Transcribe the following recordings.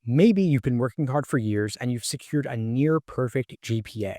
Maybe you've been working hard for years and you've secured a near perfect GPA.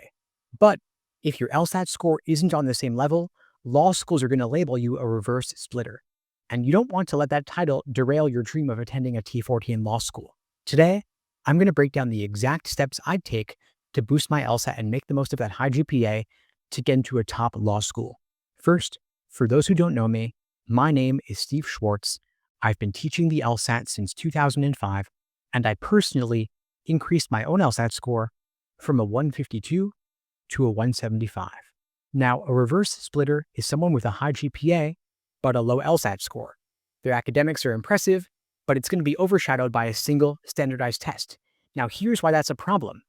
But if your LSAT score isn't on the same level, law schools are going to label you a reverse splitter. And you don't want to let that title derail your dream of attending a T14 law school. Today, I'm going to break down the exact steps I'd take to boost my LSAT and make the most of that high GPA to get into a top law school. First, for those who don't know me, my name is Steve Schwartz. I've been teaching the LSAT since 2005, and I personally increased my own LSAT score from a 152 to a 175. Now, a reverse splitter is someone with a high GPA, but a low LSAT score. Their academics are impressive, but it's going to be overshadowed by a single standardized test. Now, here's why that's a problem.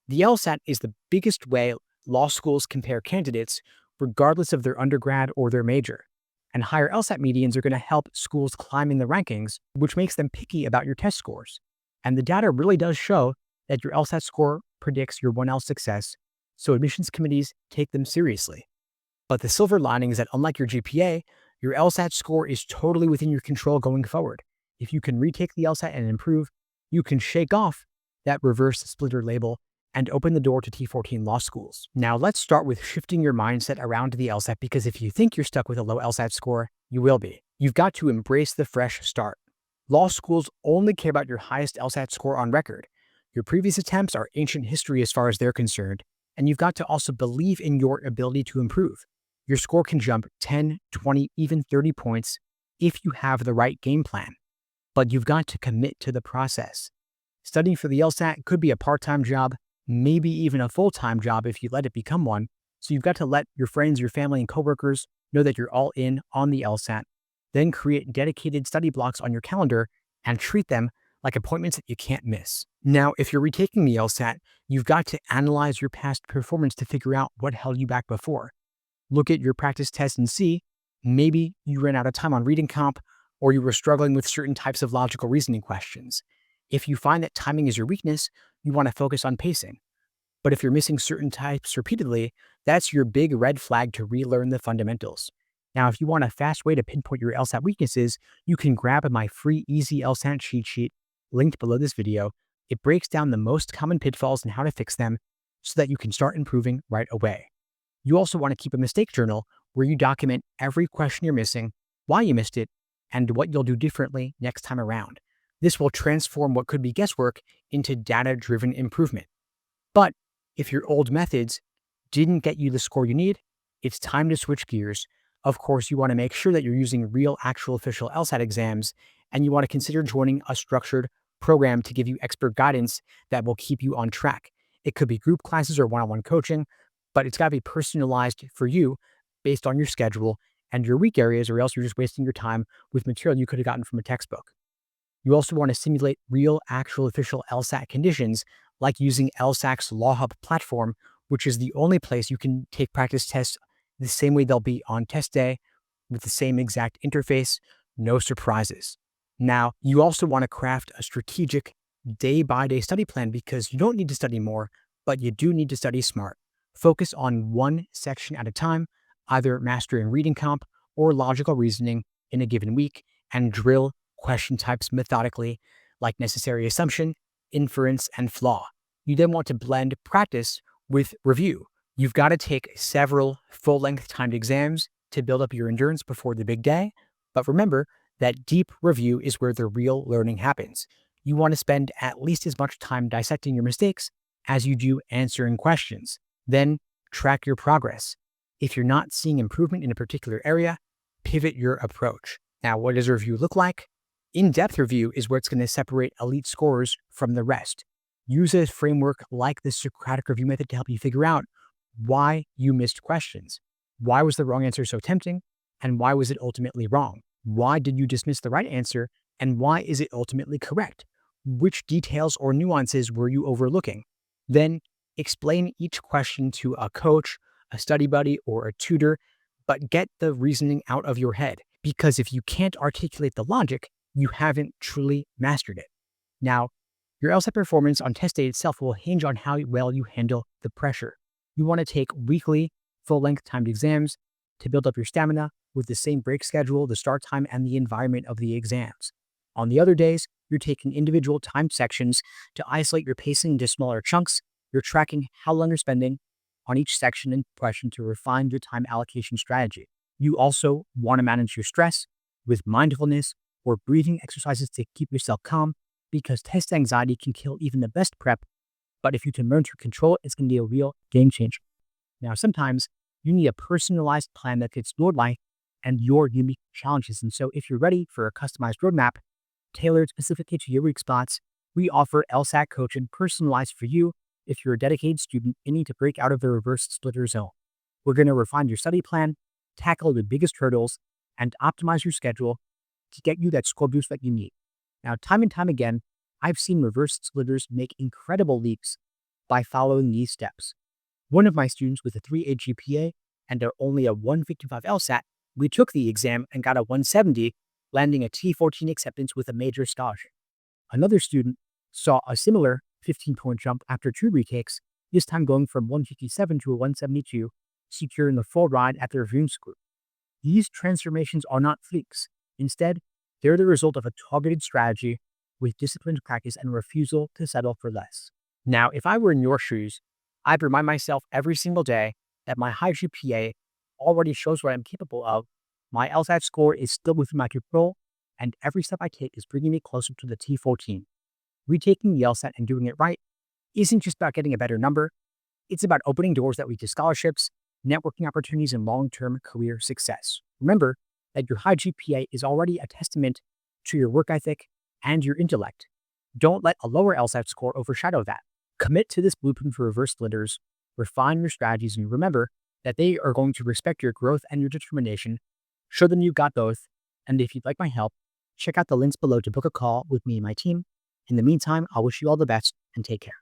The LSAT is the biggest way law schools compare candidates, regardless of their undergrad or their major. And higher LSAT medians are going to help schools climb in the rankings, which makes them picky about your test scores. And the data really does show that your LSAT score predicts your 1L success, so admissions committees take them seriously. But the silver lining is that unlike your GPA, your LSAT score is totally within your control going forward. If you can retake the LSAT and improve, you can shake off that reverse splitter label and open the door to T14 law schools. Now let's start with shifting your mindset around the LSAT, because if you think you're stuck with a low LSAT score, you will be. You've got to embrace the fresh start. Law schools only care about your highest LSAT score on record. Your previous attempts are ancient history as far as they're concerned, and you've got to also believe in your ability to improve. Your score can jump 10, 20, even 30 points if you have the right game plan, but you've got to commit to the process. Studying for the LSAT could be a part-time job, maybe even a full-time job if you let it become one, so you've got to let your friends, your family, and coworkers know that you're all in on the LSAT. Then create dedicated study blocks on your calendar and treat them like appointments that you can't miss. Now, if you're retaking the LSAT, you've got to analyze your past performance to figure out what held you back before. Look at your practice test and see, maybe you ran out of time on reading comp, or you were struggling with certain types of logical reasoning questions. If you find that timing is your weakness, you want to focus on pacing. But if you're missing certain types repeatedly, that's your big red flag to relearn the fundamentals. Now, if you want a fast way to pinpoint your LSAT weaknesses, you can grab my free easy LSAT cheat sheet linked below this video. It breaks down the most common pitfalls and how to fix them so that you can start improving right away. You also want to keep a mistake journal where you document every question you're missing, why you missed it, and what you'll do differently next time around. This will transform what could be guesswork into data-driven improvement. But if your old methods didn't get you the score you need, it's time to switch gears. Of course, you want to make sure that you're using real, actual official LSAT exams, and you want to consider joining a structured program to give you expert guidance that will keep you on track. It could be group classes or one-on-one coaching, but it's got to be personalized for you based on your schedule and your weak areas, or else you're just wasting your time with material you could have gotten from a textbook. You also want to simulate real, actual official LSAT conditions, like using LSAC's Law Hub platform, which is the only place you can take practice tests the same way they'll be on test day, with the same exact interface, no surprises. Now, you also want to craft a strategic day-by-day study plan, because you don't need to study more, but you do need to study smart. Focus on one section at a time, either mastering reading comp or logical reasoning in a given week, and drill question types methodically, like necessary assumption, inference, and flaw. You then want to blend practice with review. You've got to take several full-length timed exams to build up your endurance before the big day, but remember that deep review is where the real learning happens. You want to spend at least as much time dissecting your mistakes as you do answering questions. Then track your progress. If you're not seeing improvement in a particular area, pivot your approach. Now, what does a review look like? In-depth review is where it's going to separate elite scorers from the rest. Use a framework like the Socratic review method to help you figure out why you missed questions. Why was the wrong answer so tempting? And why was it ultimately wrong? Why did you dismiss the right answer? And why is it ultimately correct? Which details or nuances were you overlooking? Then explain each question to a coach, a study buddy, or a tutor, but get the reasoning out of your head. Because if you can't articulate the logic, you haven't truly mastered it. Now, your LSAT performance on test day itself will hinge on how well you handle the pressure. You want to take weekly, full-length timed exams to build up your stamina with the same break schedule, the start time, and the environment of the exams. On the other days, You're taking individual timed sections to isolate your pacing into smaller chunks. You're tracking how long you're spending on each section and question to refine your time allocation strategy. You also want to manage your stress with mindfulness or breathing exercises to keep yourself calm, because test anxiety can kill even the best prep. But if you can learn to control it, it's going to be a real game changer. Now, sometimes you need a personalized plan that fits your life and your unique challenges. And so, if you're ready for a customized roadmap tailored specifically to your weak spots, we offer LSAT coaching personalized for you. If you're a dedicated student and need to break out of the reverse splitter zone, we're going to refine your study plan, tackle the biggest hurdles, and optimize your schedule to get you that score boost that you need. Now, time and time again, I've seen reverse splitters make incredible leaps by following these steps. One of my students with a 3.8 GPA and only a 155 LSAT, we took the exam and got a 170, landing a T14 acceptance with a major scholarship. Another student saw a similar 15-point jump after 2 retakes, this time going from 157 to a 172, securing the full ride at the reviewing school. These transformations are not fleeks. Instead, they're the result of a targeted strategy with disciplined practice and refusal to settle for less. Now, if I were in your shoes, I'd remind myself every single day that my high GPA already shows what I'm capable of, my LSAT score is still within my control, and every step I take is bringing me closer to the T14. Retaking the LSAT and doing it right isn't just about getting a better number, it's about opening doors that lead to scholarships, networking opportunities, and long-term career success. Remember that your high GPA is already a testament to your work ethic and your intellect. Don't let a lower LSAT score overshadow that. Commit to this blueprint for reverse splitters, refine your strategies, and remember that they are going to respect your growth and your determination. Show them you've got both. And if you'd like my help, check out the links below to book a call with me and my team. In the meantime, I'll wish you all the best and take care.